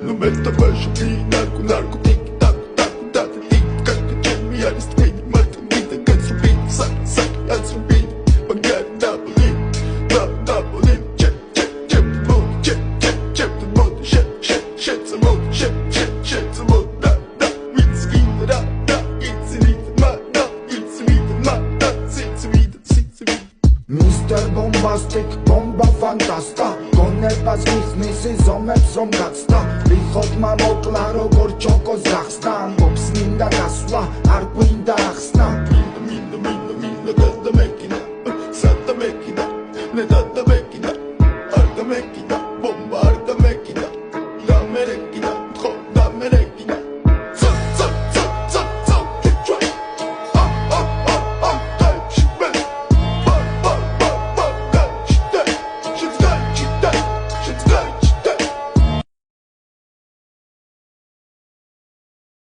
Nu meta baixo de narco, narco, tic, tac, tac, tac, tic, tac, Jamie, Alice, Twin, Martin, Vita, Guns, Rubin, Sack, Sack, Alice, Rubin, Baghdad, Napoli, Napoli, check, check, check, the mood, check, check, check, the mood, shit, shit, shit, the mood, shit, shit, shit, the mood, da, da, it's in the da, da, it's in the ma, da, it's in the ma, da, it's in the Mr. Bombastic, bomba fantasta გონებას მიხნის ზომებს რომ გაცდა ვიხოთ მამოკლა როგორ ჩოკოს გახსნა ამბობს მინდა გასვლა არ გვინდა ახსნა მინდა